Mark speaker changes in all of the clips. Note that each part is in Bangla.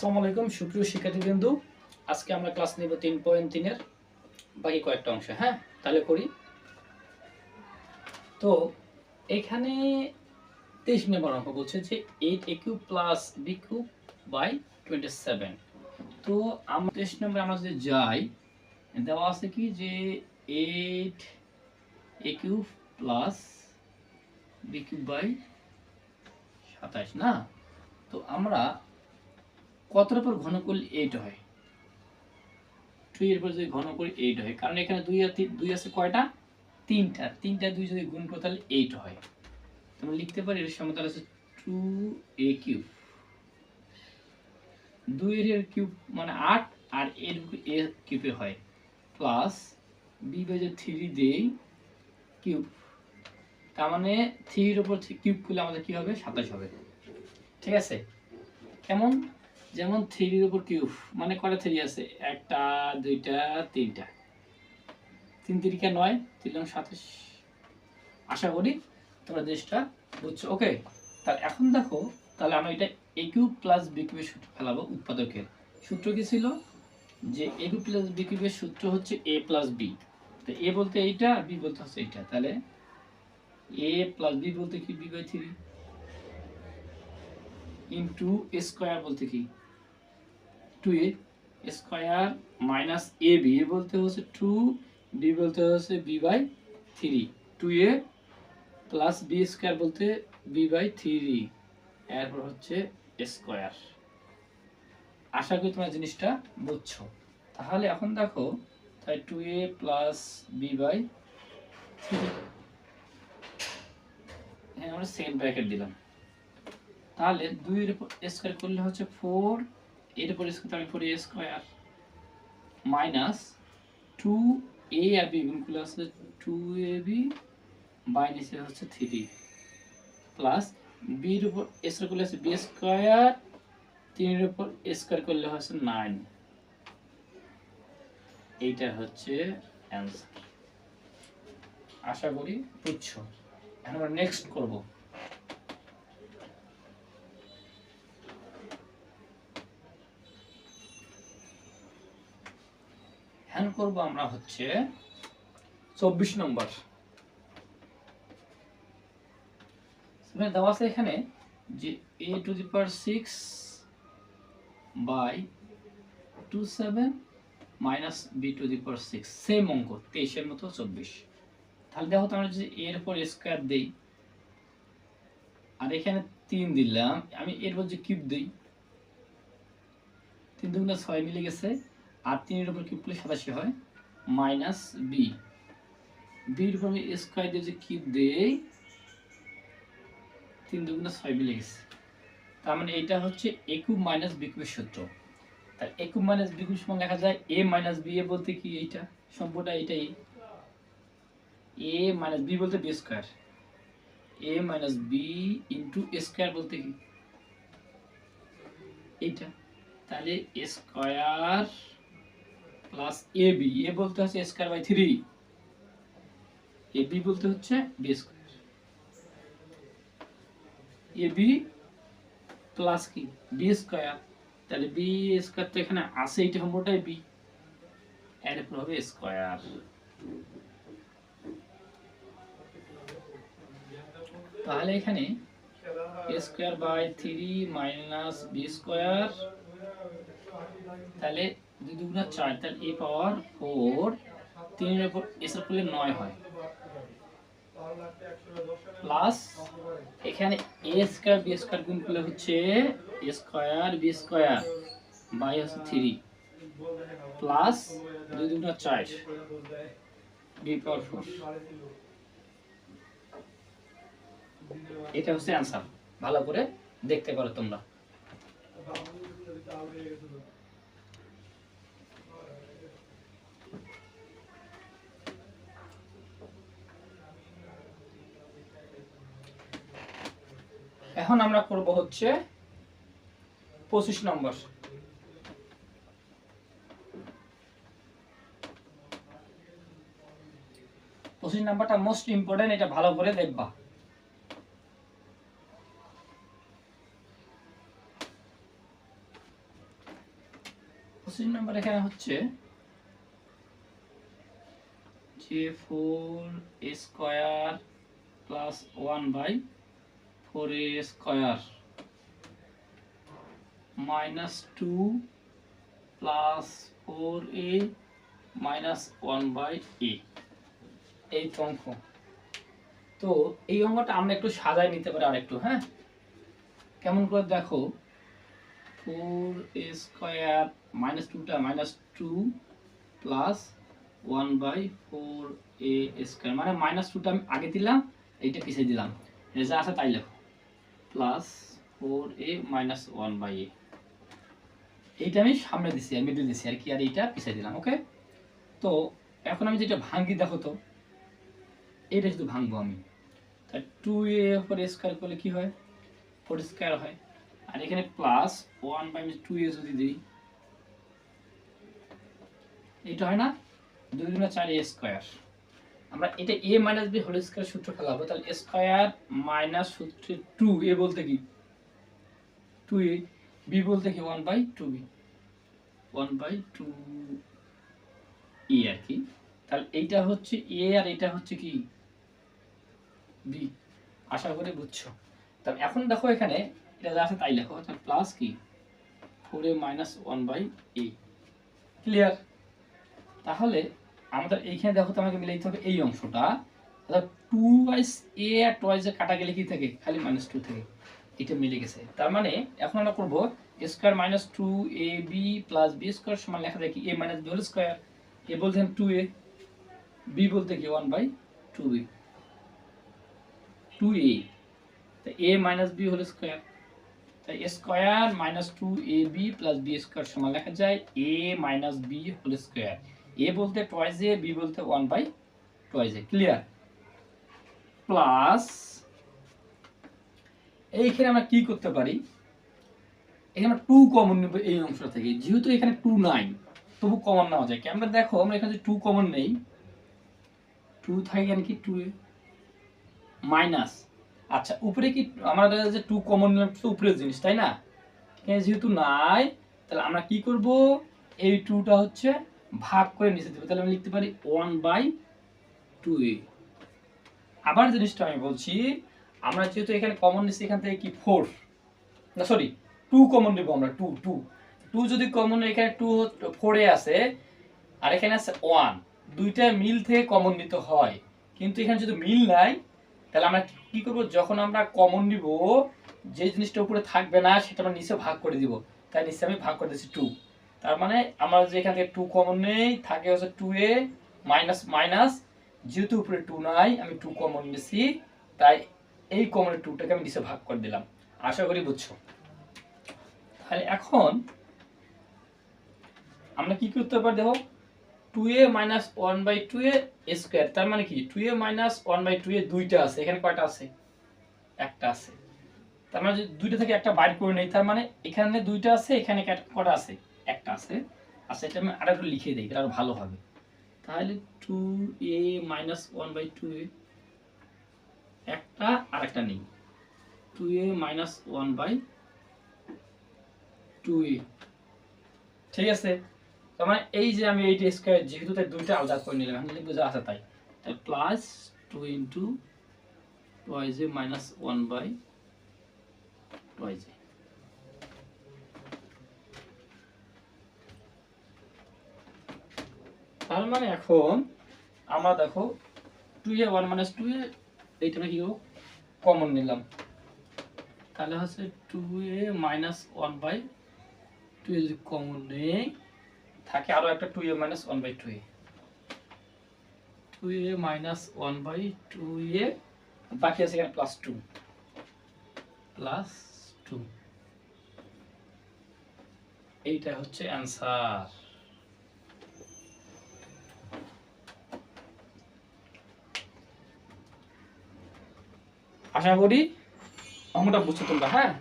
Speaker 1: আসসালামু আলাইকুম সুপ্রিয় শিক্ষার্থীবৃন্দ, আজকে আমরা ক্লাস নিব 3.3 এর বাকি কয়েকটা অংশ। হ্যাঁ, তাহলে করি। তো এখানে 23 নম্বর অঙ্ক বলছে যে 8a³ + b³ / 27। তো আমরা 23 নম্বরে আমরা যদি যাই, দেওয়া আছে কি যে 8a³ + b³ / 27 না। তো আমরা কতর উপর ঘন করলে 8 হয়? 2 এর উপর যদি ঘন করি 8 হয়, কারণ এখানে 2 আছে কয়টা? তিনটা। 2 যদি গুণ করি তাহলে 8 হয়। তোমরা লিখতে পারি এর সমতাল আছে 2a³। 2 এর কিউব মানে 8 আর এর a কিউবে হয় প্লাস b/3 দেই কিউব, তার মানে 3 এর উপর কিউব করলে আমাদের কি হবে? 27 হবে। ঠিক আছে? কেমন? যেমন 3 এর উপর কিউব মানে কয়টা 3 আছে? একটা, দুইটা, তিনটা। 3 × 3 = 9, 3 × 27। আশা করি তোমরা জিনিসটা বুঝছো। ওকে, তাহলে এখন দেখো, তাহলে আমরা এটা a³ + b³ এর সূত্র ফেলাবো। উৎপাদকের সূত্র কি ছিল? যে a³ + b³ এর সূত্র হচ্ছে a + b। তো a বলতে এইটা, b বলতে হচ্ছে এইটা। তাহলে a + b বলতে কি? b/3 ইনটু স্কয়ার বলতে কি? 2a square minus ab। a বলতে হচ্ছে 2, b বলতে হচ্ছে b/3। 2a plus b square বলতে b/3, এরপর হচ্ছে স্কয়ার। আশা করি তোমরা জিনিসটা বুঝছো। তাহলে এখন দেখো, তাই 2a প্লাস b/3, হ্যাঁ আমরা সেকেন্ড ব্র্যাকেট দিলাম। তাহলে 2 এর উপর স্কয়ার করলে হচ্ছে 4, এর উপর স্কয়ার তাহলে 4a স্কয়ার মাইনাস 2a আর b গুণ করলে হচ্ছে 2ab বাই নিচে হচ্ছে 3 প্লাস b এর উপর স্কয়ার করলে হচ্ছে b স্কয়ার, 3 এর উপর স্কয়ার করলে হচ্ছে 9। এইটা হচ্ছে অ্যানসার। আশা করি বুঝছো। এখন আমরা নেক্সট করব। এখন করব আমরা হচ্ছে 24 নম্বর। দেওয়া আছে এখানে যে a⁶ / 27 - b⁶ সেম অঙ্ক 23 এর মতো 24। তাহলে দেখো তো আমরা যদি এর উপর স্কয়ার দেই আর এখানে 3 দিলাম, আমি এর উপর যে কিউব দেই, 3 × 2 = 6 মিলে গেছে, আর 3 এর উপর কিউব করলে 87 হয় মাইনাস b। b এর উপর স্কয়ার দিয়ে যে কিউব দেই, 3 × 2 = 6 মিলে গেছে। তার মানে এটা হচ্ছে a³ - b³ এর সূত্র। তাহলে a³ - b³ সমান লেখা যায় a - b। a বলতে কি? এইটা সম্পূর্ণটা এটাই। a - b বলতে b square, a - b into square বলতে কি? এইটা। তাহলে স্কয়ার প্লাস ab, a বলতে হচ্ছে স্কয়ার/3, ab বলতে হচ্ছে b স্কয়ার। ab প্লাস কি? b square. তাহলে b স্কয়ার তো এখানে আছে, এটা সম্পূর্ণটাই b, এর উপর হবে স্কয়ার। তাহলে এখানে a²/3 মাইনাস b স্কয়ার, তাহলে 2 × 2 = 4, তাহলে a পাওয়ার 4, 3 এর উপর স্কয়ার করলে 9 হয় প্লাস এখানে a² b² গুণ করলে হচ্ছে a² b² বাই হচ্ছে 3 প্লাস 2 × 2 = 4, b পাওয়ার 4। এটা হচ্ছে অ্যানসার। ভালো করে দেখতে পারো তোমরা। এখন আমরা করব হচ্ছে 25 নম্বর। 25 নাম্বারটা মোস্ট ইম্পর্টেন্ট, এটা ভালো করে দেখবা। 25 নম্বর এখানে হচ্ছে যে 4a square plus 1/4a square minus 2 plus 4a minus 1/a এই অঙ্ক। তো এই অঙ্কটা আমরা একটু সাজায় নিতে পারি আর একটু, হ্যাঁ, কেমন করে দেখো, 4a স্কয়ার মাইনাস 2টা মাইনাস 2 প্লাস 1/4a স্কয়ার, মানে মাইনাস 2টা আমি আগে দিলাম, এইটা পিছিয়ে দিলাম, এটা যা আছে তাই লেখো, প্লাস 4a মাইনাস 1/a, এইটা আমি সামনে দিছি, আমি মিডল দিছি আর কি, আর এইটা পিছিয়ে দিলাম। ওকে, তো এখন আমি যেটা ভাঙি দেখো তো, এটা শুধু ভাঙবো আমি, তাই 2a উপর a স্কয়ার করলে কি হয়, 4 স্কয়ার হয়, আর এখানে প্লাস 1/2a যদি দিই, এইটা হয় না, 2 গুণা 4a স্কয়ার। আমরা এটা a minus b whole square সূত্র ফেলাবো, তাহলে a স্কয়ার মাইনাস সূত্রে 2a বলতে কি 2a, b বলতে কি 1/2b, 1/2e আর কি। তাহলে এইটা হচ্ছে a আর এটা হচ্ছে কি b, আশা করি বুঝছো। তাহলে এখন দেখো এখানে এটা যা আছে তাই লেখো, তাহলে প্লাস কি 4a মাইনাস 1/a, ক্লিয়ার। তাহলে আমাদের এইখানে দেখো তো আমাকে মিলাইতে হবে এই অংশটা, অর্থাৎ 2a আর 2 কাটা গেলে কি থাকে, খালি -2 থাকে, এটা মিলে গেছে। তার মানে এখন আমরা করব a square minus 2ab plus b square সমান লেখা যায় কি a minus b whole square, a বলতেন 2a, b বলতে কি 1/2b, 2a, তো a minus b whole square, তাই a square minus 2ab plus b square সমান লেখা যায় a minus b whole square, a বলতে 2a, b বলতে 1/2a, ক্লিয়ার। প্লাস এইখানে আমরা কি করতে পারি, এখানে 2 কমন নেব এই অংশটা থেকে, যেহেতু এখানে 2 নাই তবু কমন নেওয়া যায়, আমরা দেখো আমরা এখানে 2 কমন নেই, 2 থাকে এখানে কি 2a মাইনাস, আচ্ছা উপরে কি আমরা যে 2 কমন নিলাম তো উপরের জিনিস, তাই না, এখানে যেহেতু নাই তাহলে আমরা কি করব, এই 2টা হচ্ছে ভাগ করে নিচে দেব, তাহলে আমি লিখতে পারি 1/2a। আবার জিনিসটা আমি বলছি, আমরা যেহেতু এখানে কমন নিচ্ছি, এখান থেকে কি 4 না সরি 2 কমন নেব আমরা, 2 যদি কমন, এখানে 2 4 এ আছে আর এখানে আছে 1, দুইটা মিল থেকে কমন নিতে হয়, কিন্তু এখানে যদি মিল নাই তাহলে আমরা কি করব, যখন আমরা কমন নিব যে জিনিসটা উপরে থাকবে না সেটা আমরা নিচে ভাগ করে দিব, তাই নিচে আমি ভাগ করে দিয়েছি 2, তার মানে আমরা যে এখান থেকে 2 কমন নেই থাকে হচ্ছে 2a মাইনাস মাইনাস, যেহেতু উপরে 2 নাই আমি 2 কমন নিয়েছি, তাই এই কমনের 2টাকে আমি নিচে ভাগ করে দিলাম, আশা করি বুঝছো। তাহলে এখন আমরা কি করতে পারি দেখো, 2a মাইনাস 1/2a স্কয়ার, তার মানে কি 2a মাইনাস 1/2a দুইটা আছে, এখানে কয়টা আছে, একটা আছে, তার মানে যদি দুইটা থেকে একটা বাইর করে নেই, তার মানে এখানে দুইটা আছে, এখানে কয়টা আছে, একটা আছে। আচ্ছা এটা আমি আরেকটু লিখে দেই, এটা আরো ভালো হবে, তাহলে 2a মাইনাস 1/2a একটা আর একটা নেই, 2a মাইনাস 1/2a, ঠিক আছে। তার মানে এই যে আমি এইটা স্কয়ার যেহেতু তাই দুইটা আলাদা করে নিলাম, আমি লিখব যা আছে তাই, তাই plus 2 into 2a minus 1/2a। তার মানে এখন আমরা দেখো 2a 1 মাইনাস 2a এইটা কি করব, কমন নিলাম, তাহলে হচ্ছে 2a মাইনাস 1/2a যদি কমন নেই থাকে আরো একটা 2a minus 1/2a, 2a minus 1/2a, বাকি আছে এখানে প্লাস 2, এইটা হচ্ছে অ্যান্সার। আশা করি অঙ্কটা বুঝছো তোমরা, হ্যাঁ।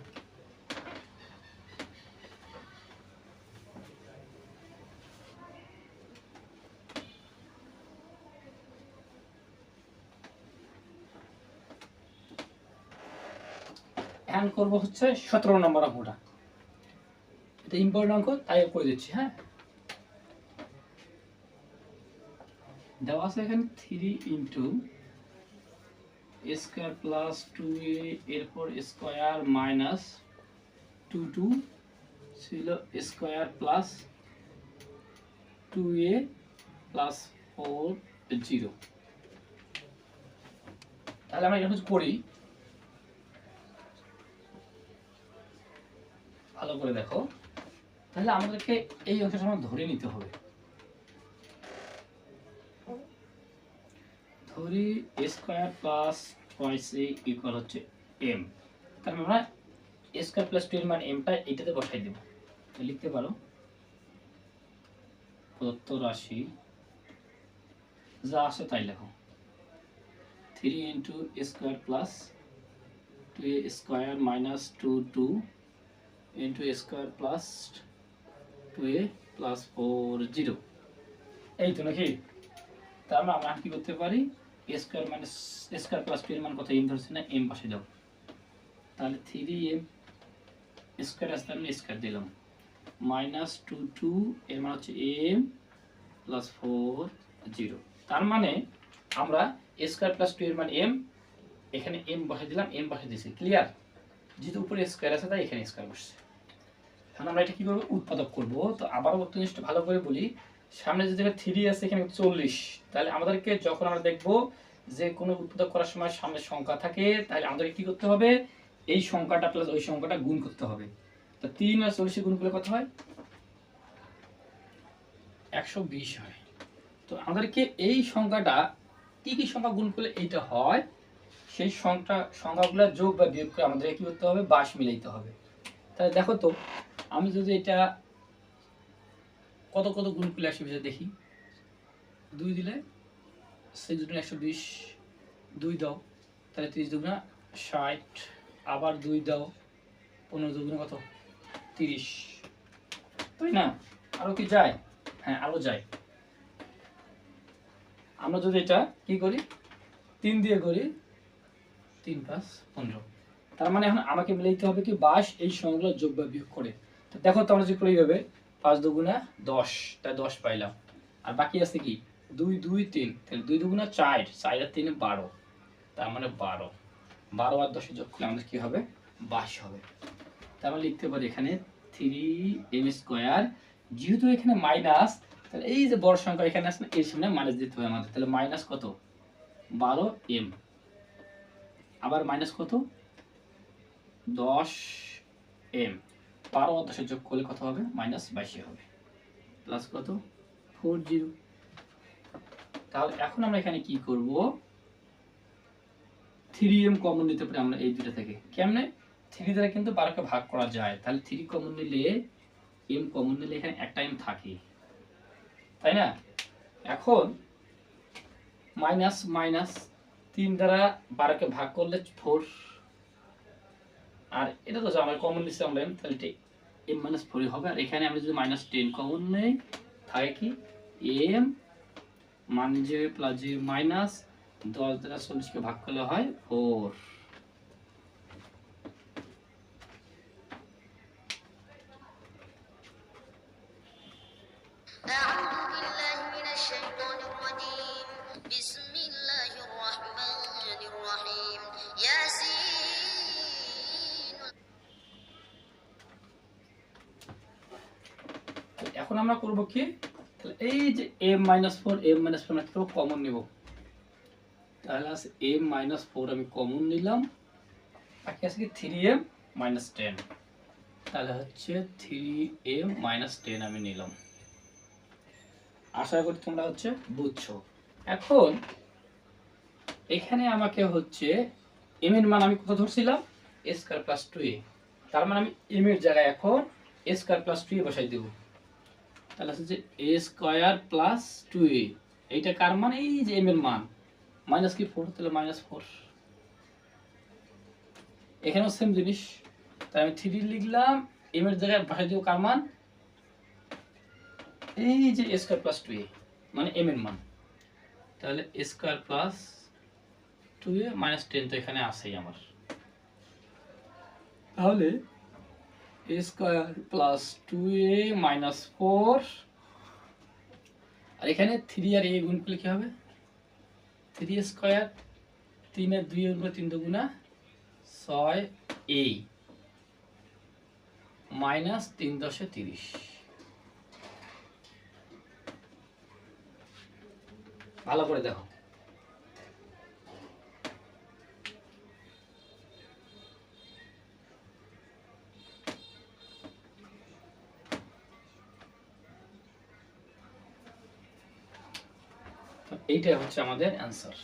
Speaker 1: এখন করবো হচ্ছে 17 নম্বর অঙ্কটা, এটা ইম্পর্টেন্ট অঙ্ক তাই করে দিচ্ছি, হ্যাঁ। দেওয়া আছে এখানে 3 ইন্টু স্কোয়ার প্লাস 2a এরপর স্কোয়ার মাইনাস 2 ছিল স্কোয়ার প্লাস 2a প্লাস 4 0। তাহলে আমরা এটা করি, ভালো করে দেখো। তাহলে আমাদেরকে এই অংশটা আমরা ধরে নিতে হবে। ধরি স্কোয়ার প্লাস টুয়াইস এ ইকুয়াল হচ্ছে m। তাহলে আমরা স্কোয়ার প্লাস 2 এর মান mটা এটাতে বসাই দেব। লিখতে পারো প্রদত্ত রাশি যা আছে তাই লেখো। 3 into square plus 2a square minus 2 into square plus 2a plus 4 0। এই তো নাকি? তার মানে আমরা কি করতে পারি, স্কোয়ার মাইনাস স্কোয়ার প্লাস 2 এর মান কত m ধরছি না, m পাশে দাও। তাহলে 3m স্কোয়ার আসতে আমি স্কোয়ার দিলাম মাইনাস 2 এর মান হচ্ছে m প্লাস 4 0। তার মানে আমরা স্কোয়ার প্লাস 2 এর মান m, এখানে m বসে দিলাম, m বসে দিয়েছি। ক্লিয়ার? যেহেতু উপরে স্কোয়ার আছে তাই এখানে স্কোয়ার বসছে। এখন আমরা এটা কি করব, উৎপাদক করব। তো আবারও জিনিসটা ভালো করে বলি, সামনে যে জায়গায় 3 আছে এখানে 40। তাহলে আমাদেরকে যখন আমরা দেখব যে কোনো উৎপাদক করার সময় সামনে সংখ্যা থাকে, তাহলে আমাদেরকে কি করতে হবে, এই সংখ্যাটা প্লাস ওই সংখ্যাটা গুণ করতে হবে। তো 3 আর 40 গুণ করলে কত হয়, 120 হয়। তো আমাদেরকে এই সংখ্যাটা কি কি সংখ্যা গুণ করলে এইটা হয়, সেই সংখ্যাগুলো যোগ বা বিয়োগ করে আমাদের কি করতে হবে, 22 মিলাইতে হবে। তাহলে দেখো তো, আমি যদি এটা কত কত গুণ করলে আসে দেখি। 2 দিলে সেই দুটো 120, 2 দাও তাহলে 30 দুগুণা 60, আবার 2 দাও 15 দুগুণা কত 30, তাই না? আরো কি যায়? হ্যাঁ আরো যায়। আমরা যদি এটা কি করি, 3 দিয়ে করি, 3 5 15। তার মানে এখন আমাকে মিলাইতে হবে কি 22 এই সংখ্যাগুলো যোগ বা বিয়োগ করে। তো দেখো তো আমরা যদি করি এইভাবে, 5 দুগুণা 10, তাই 10 পাইলাম। আর বাকি আছে কি 2 2 3, তাহলে 2 দুগুণা 4, 4 আর 3 12, তার মানে 12। 12 আর 10 যোগ করলে আমাদের কি হবে, 22 হবে। তার মানে লিখতে পারি এখানে 3m স্কয়ার। যেহেতু এখানে মাইনাস, তাহলে এই যে বড় সংখ্যা এখানে আছে না, এর সামনে মাইনাস দিতে হবে আমাদের। তাহলে মাইনাস কত 12m, আবার মাইনাস কত 10m, 12 আর 10 যোগ করলে কত হবে, মাইনাস 22 হবে। প্লাস কত 40। তাহলে এখন আমরা এখানে কি করব, 3m কমন নিতে পারি আমরা এই দুটো থেকে। কেমনে? 3 দ্বারা কিন্তু 12 কে ভাগ করা যায়, তাহলে 3 কমন নিলে m কমন নিলে এখানে একটা m থাকে, তাই না? এখন মাইনাস মাইনাস 3 দ্বারা 12 কে ভাগ করলে 4, আর এটা তো আমরা কমন নিচ্ছি আমরা m, তাহলে এটা m - 4 হবে। আর এখানে আমরা যদি -10 কমন নেই, থাকে কি m মানে যে প্লাস যে মাইনাস 10 দ্বারা 40 কে ভাগ করলে হয় 4। এখন আমরা করব কি, তাহলে এই যে m-4 আমরা কি করব, কমন নিব। তাহলে আছে m-4 আমি কমন নিলাম, বাকি আছে কি 3m - 10। তাহলে হচ্ছে 3m - 10 আমি নিলাম। আশা করি তোমরা হচ্ছে বুঝছো। এখন এখানে আমাকে হচ্ছে m এর মান আমি কত ধরছিলাম, a স্কয়ার প্লাস 2a। তার মানে আমি m এর জায়গায় এখন a স্কয়ার প্লাস 2a বসাই দেব। তাহলে হচ্ছে যে a স্কয়ার প্লাস 2a, এইটা কার মান, এই যে m এর মান, মাইনাস কি 4, তাহলে -4। এখানেও সেম জিনিস, তাই আমি 3 লিখলাম, m এর জায়গায় বসাই দেব কার মান, এই যে a স্কয়ার প্লাস 2a মানে m এর মান। তাহলে a স্কয়ার প্লাস 2a - 10 তো এখানে আছেই আমার। তাহলে a স্কয়ার প্লাস 2a - 4, আর এখানে 3 আর a গুণ করলে কি হবে 3 স্কয়ার 3 আর 2 গুণ 3 দুগুণা 6a মাইনাস 3 10 30। ভালো করে দেখো এইটা হচ্ছে আমাদের অ্যান্সার।